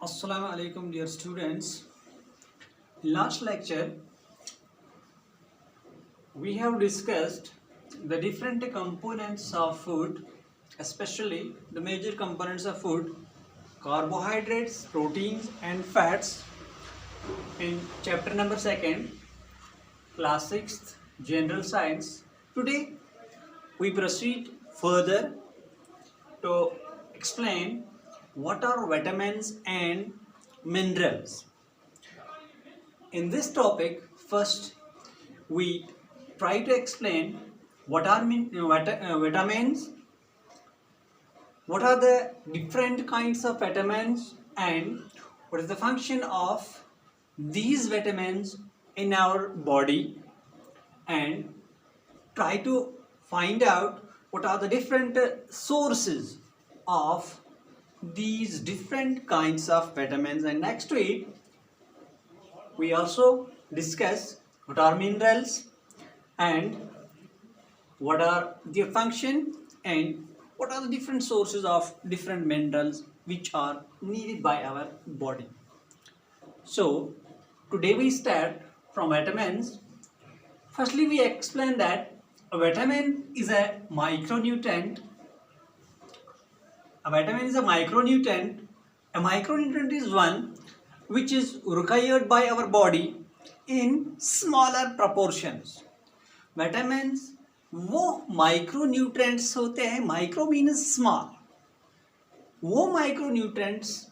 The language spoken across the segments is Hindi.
Assalamu alaikum dear students. Last lecture we have discussed the different components of food, especially the major components of food, carbohydrates, proteins and fats in chapter number 2nd, class 6th, general science. Today we proceed further to explain what are vitamins and minerals. In this topic, first we try to explain what are vitamins, what are the different kinds of vitamins, and what is the function of these vitamins in our body, and try to find out what are the different sources of these different kinds of vitamins. And next to it we also discuss what are minerals and what are their function and what are the different sources of different minerals which are needed by our body. So today we start from vitamins. Firstly, we explain that a vitamin is a micronutrient. A vitamin is a micronutrient. A micronutrient is one which is required by our body in smaller proportions. Vitamins वो माइक्रोन्यूट्रेंट्स होते हैं, माइक्रो मीन्स स्मॉल, वो माइक्रोन्यूट्रेंट्स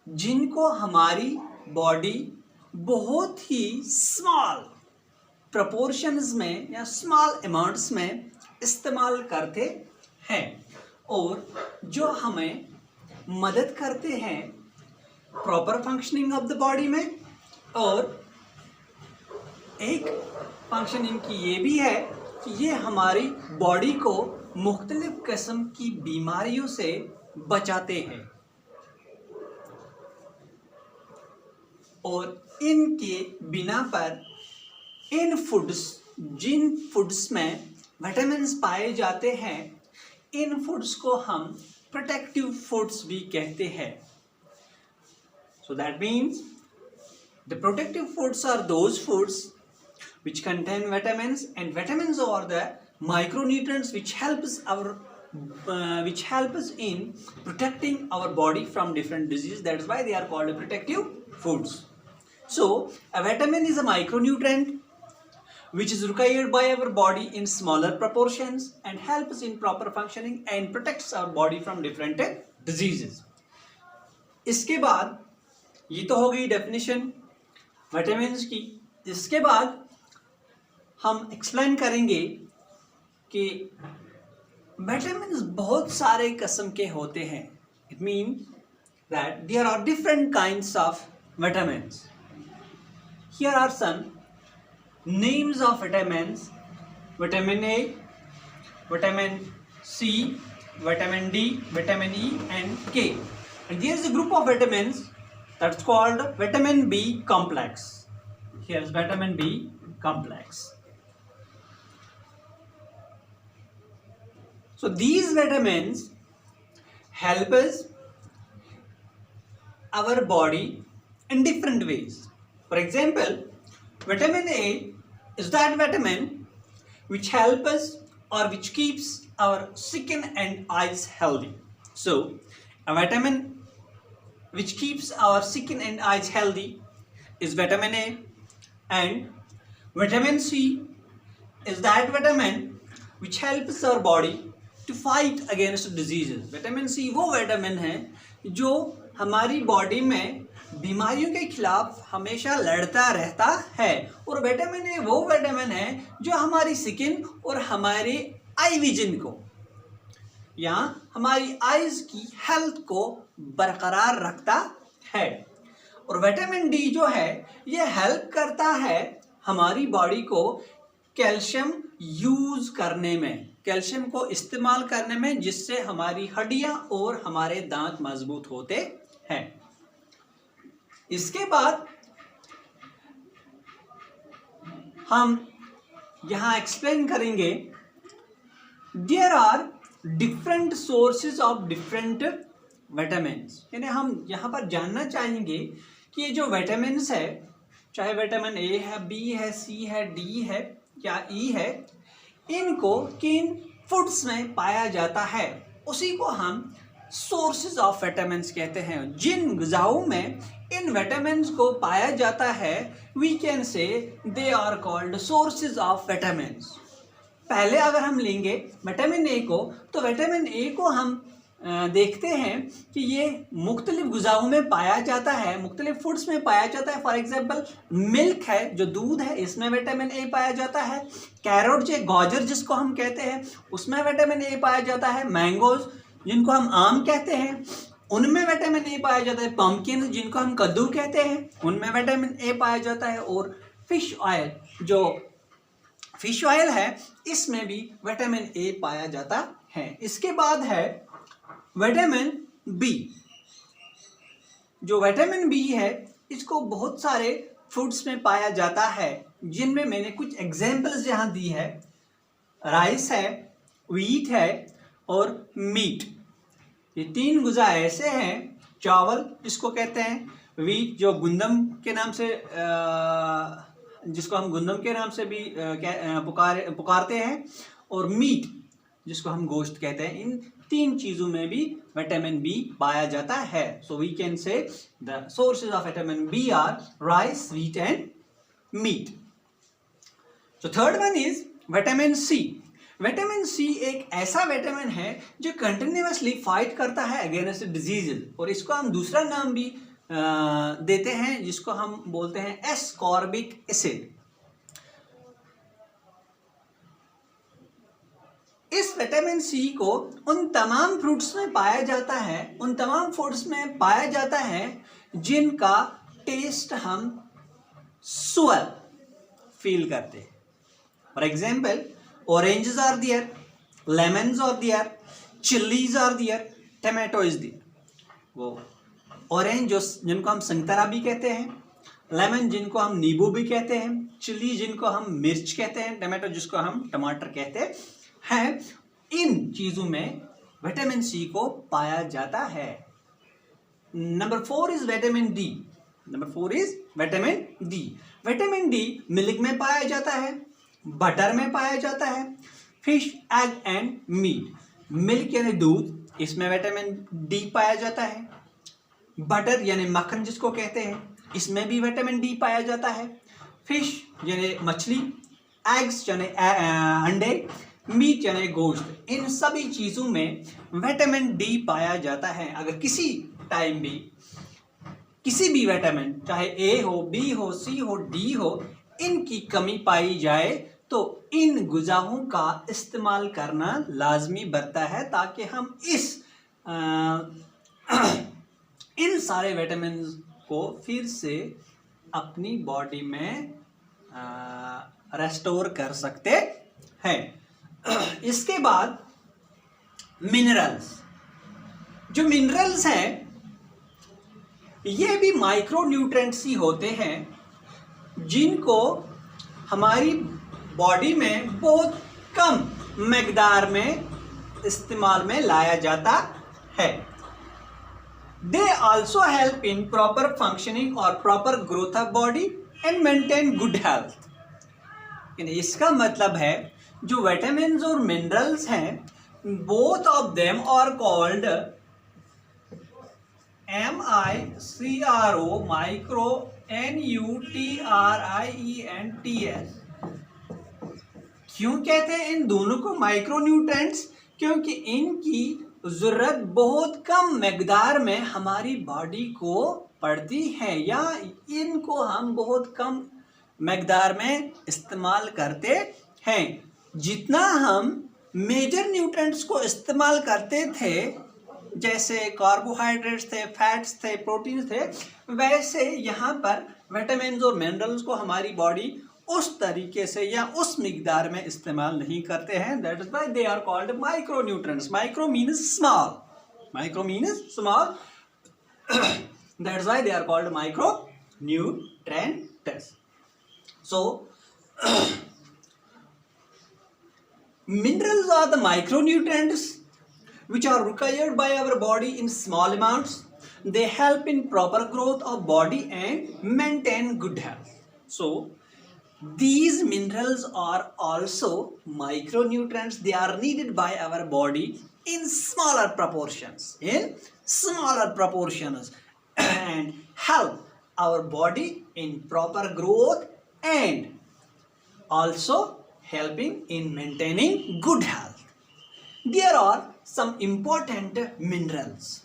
जिनको हमारी बॉडी बहुत ही स्मॉल प्रोपोर्शंस में या स्मॉल अमाउंट्स में इस्तेमाल करते हैं और जो हमें मदद करते हैं proper functioning of the body में। और एक फंक्शन इनकी ये भी है कि ये हमारी बॉडी को मुख्तलिफ किस्म की बीमारियों से बचाते हैं और इनके बिना पर इन फूड्स, जिन फूड्स में विटामिन्स पाए जाते हैं, इन फूड्स को हम प्रोटेक्टिव फूड्स भी कहते हैं. So that means the protective foods are those foods which contain vitamins, and vitamins are the micronutrients which help us in protecting our body from different diseases. That is why they are called protective foods. So a vitamin is a micronutrient which is required by our body in smaller proportions and helps in proper functioning and protects our body from different diseases. इसके बाद ये तो हो गई डेफिनेशन विटामिन्स की. इसके बाद हम एक्सप्लेन करेंगे कि विटामिन्स बहुत सारे किस्म के होते हैं. It means that there are different kinds of vitamins. Here are some names of vitamins: vitamin A, vitamin C, vitamin D, vitamin E and K. And there is a group of vitamins that's called vitamin B complex. Here is vitamin B complex. So these vitamins help us our body in different ways. For example, vitamin A is that vitamin which helps us or which keeps our skin and eyes healthy. So a vitamin which keeps our skin and eyes healthy is vitamin A, and vitamin C is that vitamin which helps our body to fight against diseases. vitamin C वो vitamin है जो हमारी बॉडी में बीमारियों के खिलाफ हमेशा लड़ता रहता है. और विटामिन ए वो विटामिन है जो हमारी स्किन और हमारे आई विजन को या हमारी आईज की हेल्थ को बरकरार रखता है. और विटामिन डी जो है ये हेल्प करता है हमारी बॉडी को कैल्शियम यूज करने में, कैल्शियम को इस्तेमाल करने में, जिससे हमारी हड्डियां और हमारे दांत मजबूत होते हैं. इसके बाद हम यहां एक्सप्लेन करेंगे there are different sources of different vitamins, यानी हम यहाँ पर जानना चाहेंगे कि ये जो विटामिन्स है, चाहे विटामिन ए है, बी है, सी है, डी है या ई है, इनको किन फूड्स में पाया जाता है, उसी को हम सोर्सेज ऑफ विटामिन्स कहते हैं। जिन ग़िज़ाओं में इन विटामिन्स को पाया जाता है, we can say they are called sources of vitamins. पहले अगर हम लेंगे विटामिन ए को, तो विटामिन ए को हम देखते हैं कि ये मुख्तलिफ ग़िज़ाओं में पाया जाता है, मुख्तलिफ फूड्स में पाया जाता है। फॉर एग्जांपल मिल्क है, जो दूध है, इसमें विटामिन ए पाया जाता है। कैरोट या गाजर जिसको हम कहते हैं, उसमें विटामिन ए पाया जाता है। मैंगोज जिनको हम आम कहते हैं, उनमें विटामिन ए पाया जाता है। पम्पकिन जिनको हम कद्दू कहते हैं, उनमें विटामिन ए पाया जाता है। और फिश ऑयल, जो फिश ऑयल है, इसमें भी विटामिन ए पाया जाता है। इसके बाद है विटामिन बी। जो विटामिन बी है, इसको बहुत सारे फूड्स में पाया जाता है, जिनमें मैंने कुछ एग्जाम्पल्स यहाँ दी है। राइस है, व्हीट है और मीट। ये तीन ग़िज़ा ऐसे हैं। चावल जिसको कहते हैं, व्हीट जो गुंदम के नाम से जिसको हम गुंदम के नाम से भी पुकारते हैं, और मीट जिसको हम गोश्त कहते हैं। इन तीन चीज़ों में भी विटामिन बी पाया जाता है। So we can say the sources of vitamin B are rice, wheat and meat. So third one is vitamin C. Vitamin C एक ऐसा विटामिन है जो कंटिन्यूअसली फाइट करता है अगेंस्ट डिजीजेज, और इसको हम दूसरा नाम भी देते हैं, जिसको हम बोलते हैं एस्कॉर्बिक एसिड। इस विटामिन सी को उन तमाम फ्रूट्स में पाया जाता है, उन तमाम फूड्स में पाया जाता है जिनका टेस्ट हम सुअर फील करते हैं। For example, oranges are there, lemons are there, chillies are there, tomato is there. वो ऑरेंज जो जिनको हम संतरा भी कहते हैं, लेमन जिनको हम नींबू भी कहते हैं, चिल्ली जिनको हम मिर्च कहते हैं, टमाटो जिसको हम टमाटर कहते हैं, इन चीजों में विटामिन सी को पाया जाता है। Number 4 is vitamin D. Number 4 is vitamin D. Vitamin D milk में पाया जाता है, बटर में पाया जाता है, fish, egg and meat. Milk यानी दूध, इसमें विटामिन डी पाया जाता है। बटर यानी मक्खन जिसको कहते हैं, इसमें भी विटामिन डी पाया जाता है। फिश यानी मछली, एग्स यानी अंडे, मीट यानी गोश्त, इन सभी चीज़ों में विटामिन डी पाया जाता है। अगर किसी टाइम भी किसी भी विटामिन, चाहे ए हो, बी हो, सी हो, डी हो, इनकी कमी पाई जाए, तो इन ग़िज़ाओं का इस्तेमाल करना लाजमी बनता है, ताकि हम इन सारे विटामिन को फिर से अपनी बॉडी में रेस्टोर कर सकते हैं। इसके बाद मिनरल्स। जो मिनरल्स हैं, ये भी माइक्रो न्यूट्रेंट्स ही होते हैं, जिनको हमारी बॉडी में बहुत कम मकदार में इस्तेमाल में लाया जाता है। They also help in proper functioning और proper growth of body and maintain good health. इसका मतलब है जो विटामिन्स और मिनरल्स हैं, both of them are called MICRO, micro, NUTRIENTS। क्यों कहते हैं इन दोनों को माइक्रो न्यूट्रेंट्स? क्योंकि इनकी ज़रूरत बहुत कम मकदार में हमारी बॉडी को पड़ती है, या इनको हम बहुत कम मकदार में इस्तेमाल करते हैं। जितना हम मेजर न्यूट्रेंट्स को इस्तेमाल करते थे, जैसे कार्बोहाइड्रेट्स थे, फैट्स थे, प्रोटीन्स थे, वैसे यहाँ पर विटामिन्स और मिनरल्स को हमारी बॉडी उस तरीके से या उस मिकदार में इस्तेमाल नहीं करते हैं। That is why they are called micro nutrients. Micro means small, micro means small, that is why they are called micro nutrients. So minerals are the micronutrients which are required by our body in small amounts. They help in proper growth of body and maintain good health. So these minerals are also micronutrients. They are needed by our body in smaller proportions, and help our body in proper growth and also helping in maintaining good health. There are some important minerals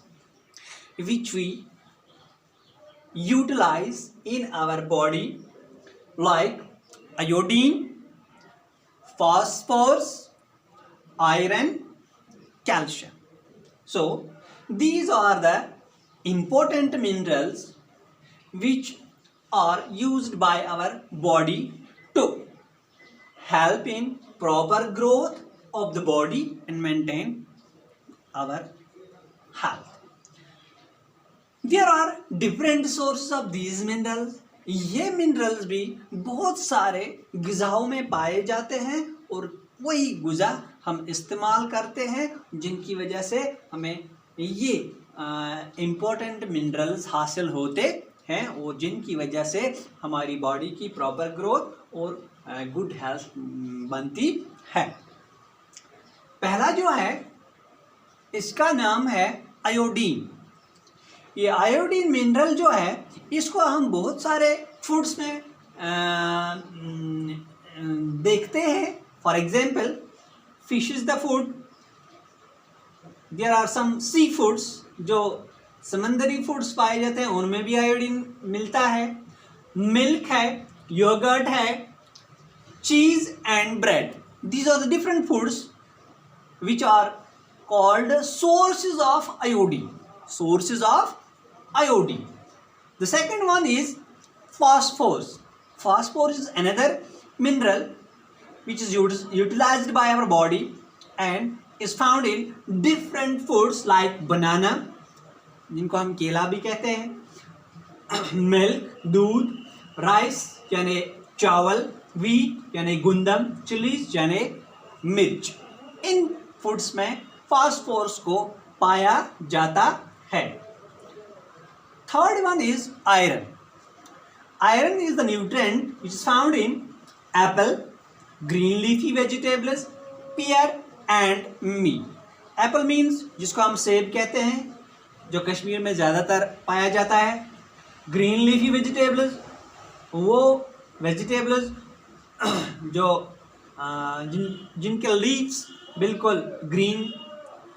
which we utilize in our body, like iodine, phosphorus, iron, calcium. So these are the important minerals which are used by our body to help in proper growth of the body and maintain our health. There are different sources of these minerals. ये मिनरल्स भी बहुत सारे ग़िज़ाओं में पाए जाते हैं और वही ग़िज़ा हम इस्तेमाल करते हैं जिनकी वजह से हमें ये इम्पोर्टेंट मिनरल्स हासिल होते हैं और जिनकी वजह से हमारी बॉडी की प्रॉपर ग्रोथ और गुड हेल्थ बनती है। पहला जो है इसका नाम है आयोडीन। ये आयोडीन मिनरल जो है इसको हम बहुत सारे फूड्स में देखते हैं। For example fish is the food. There are some sea foods, जो समंदरी फूड्स पाए जाते हैं उनमें भी आयोडीन मिलता है। मिल्क है, योगर्ट है, cheese and bread, these are the different foods which are called sources of iodine. The second one is phosphorus. Phosphorus is another mineral which is utilized by our body and is found in different foods like banana, जिनको हम केला भी कहते हैं, मिल्क दूध, राइस यानी चावल, व्हीट यानी गुंदम, चिलीज यानी मिर्च। इन फूड्स में फास्फोरस को पाया जाता है। Third one is iron. Iron is the nutrient which is found in apple, green leafy vegetables, pear and meat. Apple means जिसको हम सेब कहते हैं, जो कश्मीर में ज़्यादातर पाया जाता है। ग्रीन लीफी वेजिटेबल्स, वो वेजिटेबल्स जो जिनके लीव्स बिल्कुल ग्रीन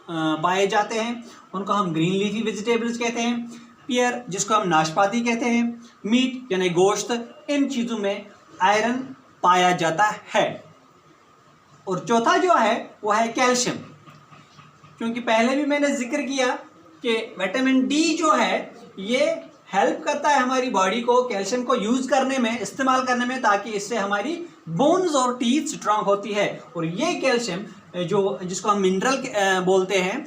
पाए जाते हैं उनको हम ग्रीन लीफी वेजिटेबल्स कहते हैं। पियर जिसको हम नाशपाती कहते हैं, मीट यानी गोश्त, इन चीज़ों में आयरन पाया जाता है। और चौथा जो है वो है कैल्शियम। क्योंकि पहले भी मैंने जिक्र किया कि विटामिन डी जो है ये हेल्प करता है हमारी बॉडी को कैल्शियम को यूज़ करने में, इस्तेमाल करने में, ताकि इससे हमारी बोन्स और टीथ स्ट्रांग होती है। और ये कैल्शियम जो जिसको हम मिनरल बोलते हैं,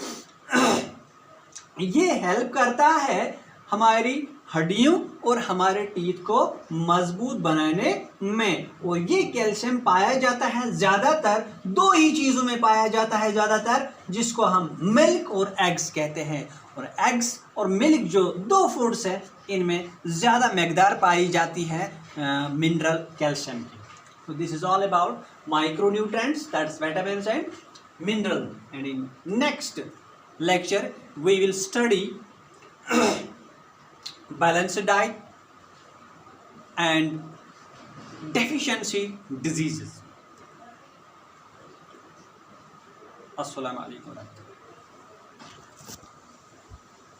ये हेल्प करता है हमारी हड्डियों और हमारे टीथ को मजबूत बनाने में। और ये कैल्शियम पाया जाता है ज़्यादातर दो ही चीज़ों में पाया जाता है ज़्यादातर, जिसको हम मिल्क और एग्स कहते हैं। और एग्स और मिल्क जो दो फूड्स है इनमें ज़्यादा मकदार पाई जाती है मिनरल कैल्शियम की। So this is all about micronutrients, that's vitamins and mineral. And in next lecture we will study balanced diet and deficiency diseases. Assalamu alaikum.